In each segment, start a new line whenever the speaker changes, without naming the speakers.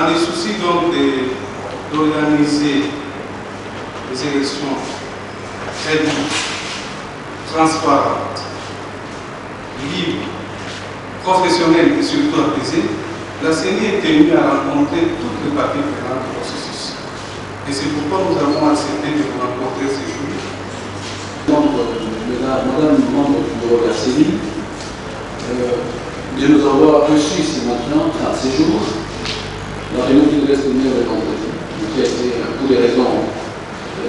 dans les soucis donc d'organiser des élections très libres, transparentes, libres, professionnelles et surtout apaisées, la CENI est tenue à rencontrer toutes les parties prenantes du processus. Et c'est pourquoi nous avons accepté de vous rencontrer ce jour.
Madame, membre du bureau de la CENI, de nous avoir reçus ce matin, enfin ces jours, la réunion qui nous reste venir le vendredi, qui a été, pour des raisons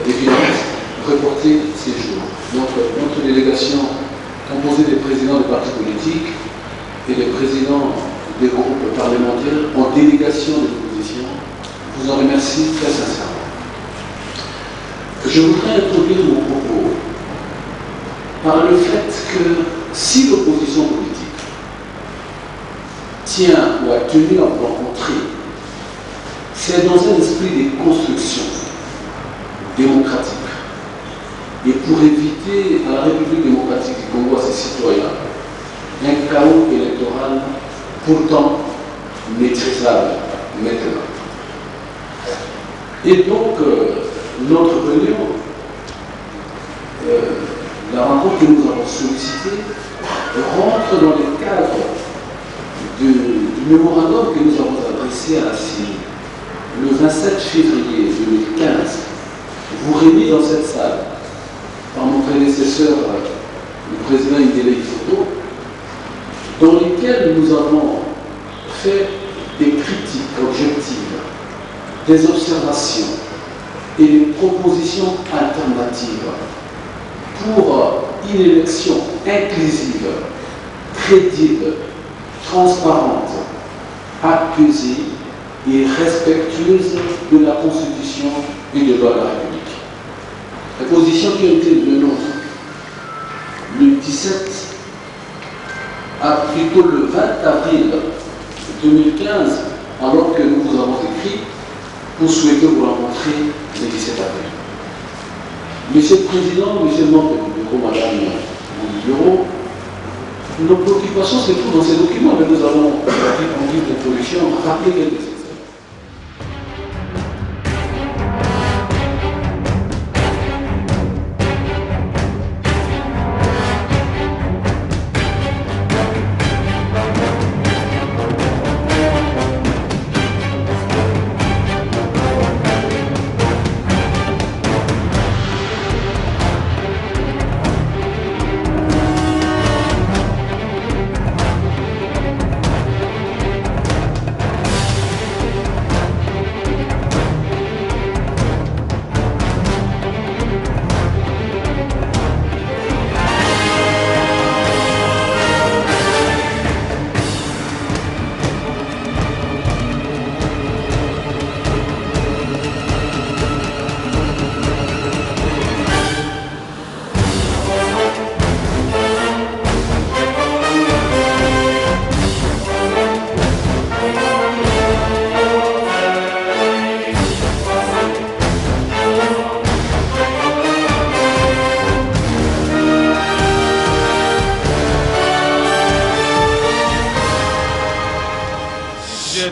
évidentes, reportée ces jours. Notre délégation, composée des présidents des partis politiques et des présidents des groupes parlementaires en délégation de l'opposition, vous en remercie très sincèrement. Je voudrais introduire mon propos par le fait que si l'opposition politique tient ou a tenu à vous rencontrer, c'est dans un esprit de construction démocratique et pour éviter à la République démocratique du Congo, à ses citoyens, un chaos électoral pourtant maîtrisable maintenant. Et donc, notre réunion, la rencontre que nous avons sollicitée, rentre dans le cadre du mémorandum que nous avons adressé à la CENI le 27 février 2015, vous remis dans cette salle par mon prédécesseur, le président Indele Ifoto, dans lesquels nous avons fait des critiques objectives, des observations et des propositions alternatives pour une élection inclusive, crédible, transparente, apaisée et respectueuse de la Constitution et des lois de la République. Les positions qui ont été le nôtre le 17 plutôt le 20 avril 2015, alors que nous vous avons écrit pour souhaiter vous rencontrer le 17 avril. Monsieur le Président, Monsieur le membre du bureau, Madame du bureau, nos préoccupations se trouvent dans ces documents, mais nous allons, en guise d'introduction, rappeler quelques exemples.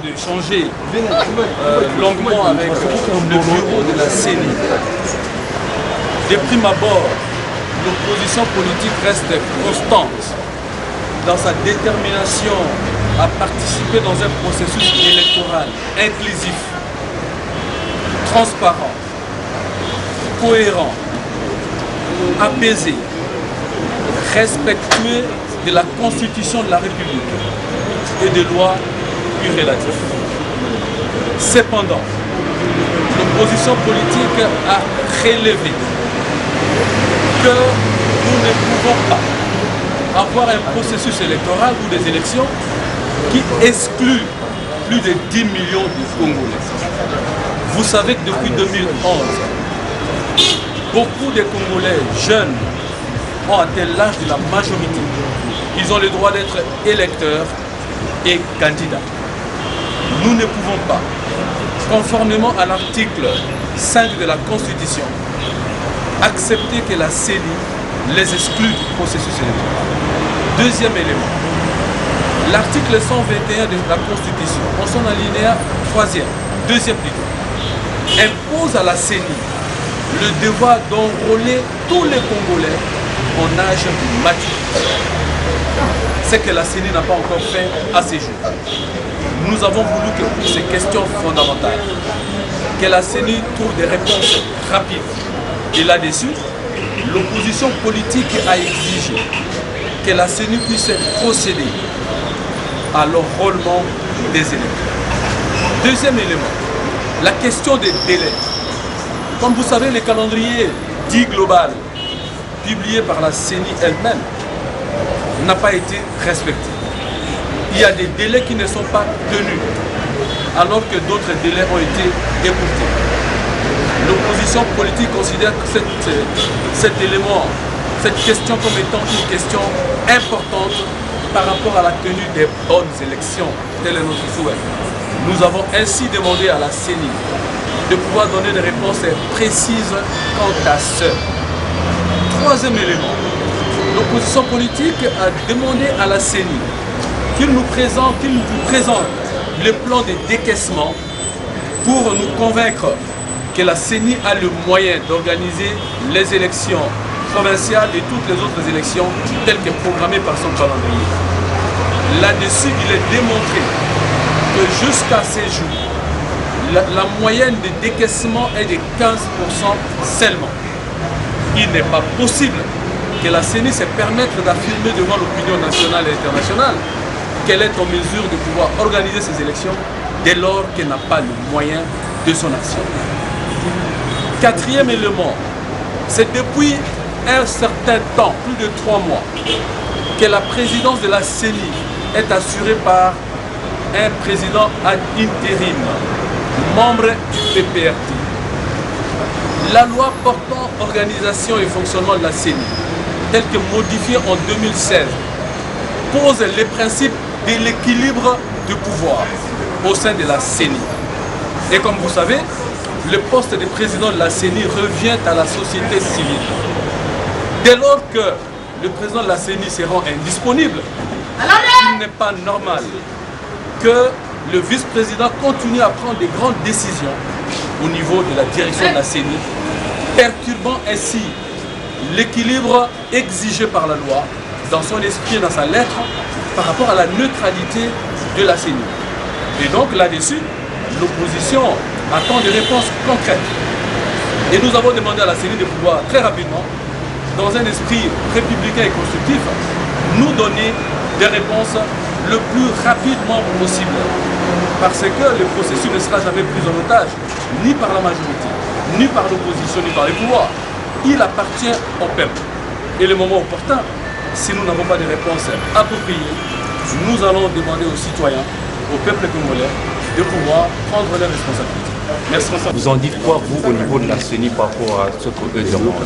D'échanger longuement avec le bureau de la CENI. De prime abord, l'opposition politique reste constante dans sa détermination à participer dans un processus électoral inclusif, transparent, cohérent, apaisé, respectueux de la Constitution de la République et des lois plus relatifs. Cependant, l'opposition politique a relevé que nous ne pouvons pas avoir un processus électoral ou des élections qui excluent plus de 10 millions de Congolais. Vous savez que depuis 2011, beaucoup de Congolais jeunes ont atteint l'âge de la majorité. Ils ont le droit d'être électeurs et candidats. Nous ne pouvons pas, conformément à l'article 5 de la Constitution, accepter que la CENI les exclue du processus électoral. Deuxième élément, L'article 121 de la Constitution, en son alinéa 2e plutôt, impose à la CENI le devoir d'enrôler tous les Congolais en âge mature. C'est que la CENI n'a pas encore fait à ces jours. Nous avons voulu que pour ces questions fondamentales, que la CENI trouve des réponses rapides. Et là-dessus, l'opposition politique a exigé que la CENI puisse procéder à l'enrôlement des électeurs. Deuxième élément, la question des délais. Comme vous savez, le calendrier dit global, publié par la CENI elle-même, n'a pas été respecté. Il y a des délais qui ne sont pas tenus, alors que d'autres délais ont été écourtés. L'opposition politique considère que cet élément, cette question comme étant une question importante par rapport à la tenue des bonnes élections. Tel est notre souhait. Nous avons ainsi demandé à la CENI de pouvoir donner des réponses précises quant à ce. Troisième élément, l'opposition politique a demandé à la CENI qu'il nous présente le plan de décaissement pour nous convaincre que la CENI a le moyen d'organiser les élections provinciales et toutes les autres élections telles que programmées par son calendrier. Là-dessus, il est démontré que jusqu'à ces jours, la moyenne de décaissement est de 15% seulement. Il n'est pas possible que la CENI se permette d'affirmer devant l'opinion nationale et internationale qu'elle est en mesure de pouvoir organiser ces élections dès lors qu'elle n'a pas le moyen de son action. Quatrième élément, c'est depuis un certain temps, plus de 3 mois, que la présidence de la CENI est assurée par un président ad interim, membre du PPRD. La loi portant organisation et fonctionnement de la CENI, telle que modifiée en 2016, pose les principes de l'équilibre du pouvoir au sein de la CENI. Et comme vous savez, le poste de président de la CENI revient à la société civile. Dès lors que le président de la CENI se rend indisponible, il n'est pas normal que le vice-président continue à prendre des grandes décisions au niveau de la direction de la CENI, perturbant ainsi l'équilibre exigé par la loi dans son esprit et dans sa lettre par rapport à la neutralité de la CENI. Et donc là-dessus, l'opposition attend des réponses concrètes. Et nous avons demandé à la CENI de pouvoir très rapidement, dans un esprit républicain et constructif, nous donner des réponses le plus rapidement possible. Parce que le processus ne sera jamais pris en otage, ni par la majorité, ni par l'opposition, ni par les pouvoirs. Il appartient au peuple. Et le moment opportun, si nous n'avons pas de réponses appropriées, nous allons demander aux citoyens, au peuple congolais, de pouvoir prendre leurs responsabilités. Merci.
Vous en dites quoi, vous, au niveau de la CENI par rapport à ce qu'eux demandent?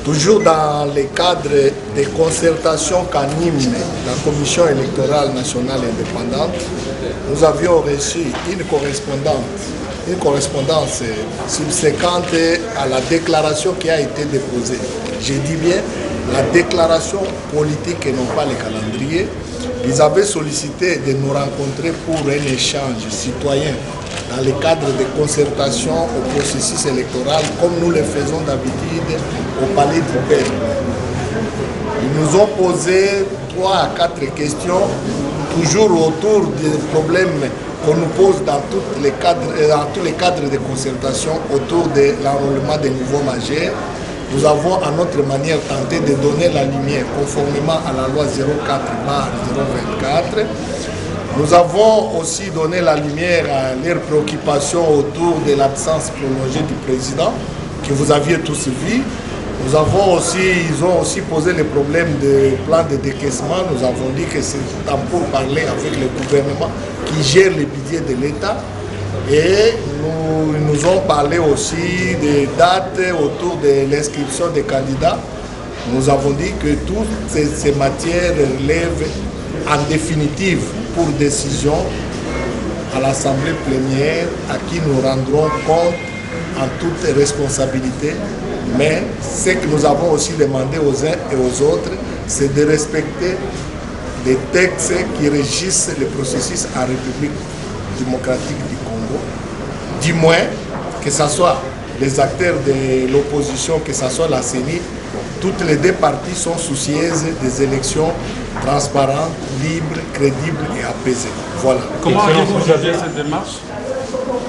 Toujours dans le cadre des concertations qu'anime la Commission électorale nationale indépendante, nous avions reçu une correspondance subséquente à la déclaration qui a été déposée. Je dis bien la déclaration politique et non pas le calendrier. Ils avaient sollicité de nous rencontrer pour un échange citoyen dans le cadre de concertation au processus électoral, comme nous le faisons d'habitude au Palais du Peuple. Ils nous ont posé 3 à 4 questions, toujours autour des problèmes qu'on nous pose dans tous les cadres de concertation autour de l'enrôlement des nouveaux majeurs. Nous avons à notre manière tenté de donner la lumière conformément à la loi 04/024. Nous avons aussi donné la lumière à leurs préoccupations autour de l'absence prolongée du président, que vous aviez tous vu. Ils ont aussi posé le problème de plan de décaissement. Nous avons dit que c'est temps pour parler avec le gouvernement qui gère le budget de l'État. Et ils nous ont parlé aussi des dates autour de l'inscription des candidats. Nous avons dit que toutes ces matières relèvent en définitive pour décision à l'Assemblée plénière à qui nous rendrons compte en toute responsabilité. Mais ce que nous avons aussi demandé aux uns et aux autres, c'est de respecter des textes qui régissent le processus en République démocratique du Congo. Du moins, que ce soit les acteurs de l'opposition, que ce soit la CENI, toutes les deux parties sont soucieuses des élections transparentes, libres, crédibles et apaisées. Voilà.
Comment avez-vous jugé cette démarche?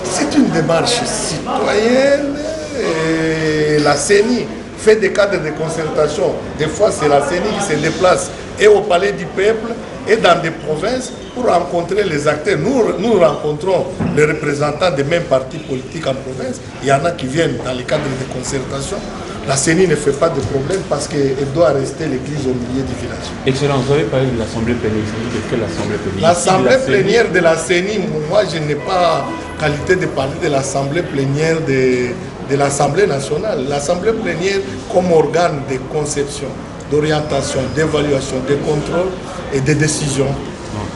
C'est une démarche citoyenne. Et la CENI fait des cadres de concertation. Des fois, c'est la CENI qui se déplace et au Palais du Peuple et dans des provinces pour rencontrer les acteurs. Nous rencontrons les représentants des mêmes partis politiques en province. Il y en a qui viennent dans les cadres de concertation. La CENI ne fait pas de problème parce qu'elle doit rester l'église au milieu du village.
Excellence, vous avez parlé de l'Assemblée plénière. De quelle Assemblée plénière?
L'Assemblée plénière de la CENI, moi je n'ai pas qualité de parler de l'Assemblée plénière de l'Assemblée nationale. L'Assemblée plénière comme organe de conception, d'orientation, d'évaluation, de contrôle et de décision.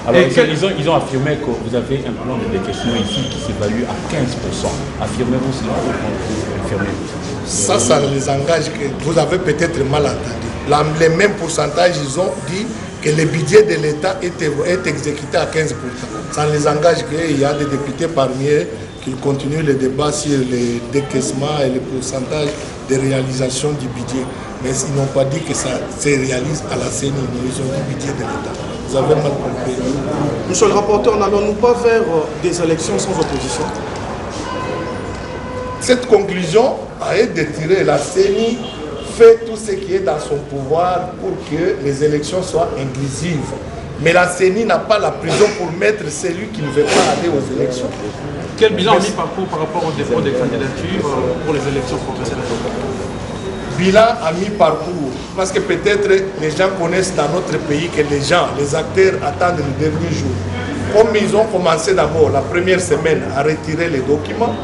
Alors, ils ont affirmé que vous avez un plan de décaissement ici qui s'évalue à 15%. Affirmez-vous cela ou confirmez-vous?
Ça les engage que vous avez peut-être mal entendu. Les mêmes pourcentages, ils ont dit que le budget de l'État est exécuté à 15%. Ça les engage qu'il y a des députés parmi eux qui continuent le débat sur les décaissements et le pourcentage de réalisation du budget. Mais ils n'ont pas dit que ça se réalise à la CENI, ils ont dit budget de l'État. Vous avez mal compris.
Monsieur le rapporteur, n'allons-nous pas vers des élections sans opposition?
Cette conclusion a été tirée. La CENI fait tout ce qui est dans son pouvoir pour que les élections soient inclusives. Mais la CENI n'a pas la prison pour mettre celui qui ne veut pas aller aux élections.
Quel bilan a mis par rapport au dépôt des candidatures pour les élections professionnelles?
Bilan à mi-parcours, parce que peut-être les gens connaissent dans notre pays que les acteurs attendent le dernier jour. Comme ils ont commencé d'abord la première semaine à retirer les documents,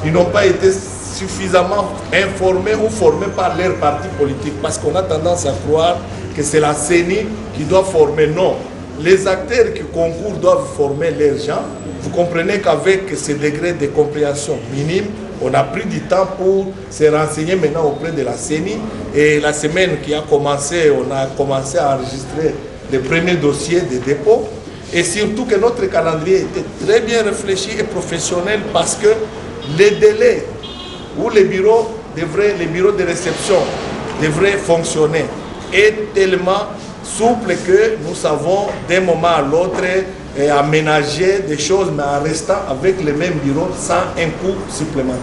ils n'ont pas été suffisamment informés ou formés par leur parti politique, parce qu'on a tendance à croire que c'est la CENI qui doit former. Non, les acteurs qui concourent doivent former leurs gens. Vous comprenez qu'avec ce degré de compréhension minime, on a pris du temps pour se renseigner maintenant auprès de la CENI. Et la semaine qui a commencé, on a commencé à enregistrer les premiers dossiers de dépôt. Et surtout que notre calendrier était très bien réfléchi et professionnel parce que les délais où les bureaux de réception devraient fonctionner est tellement souple que nous savons d'un moment à l'autre aménager des choses, mais en restant avec les mêmes bureaux sans un coût supplémentaire.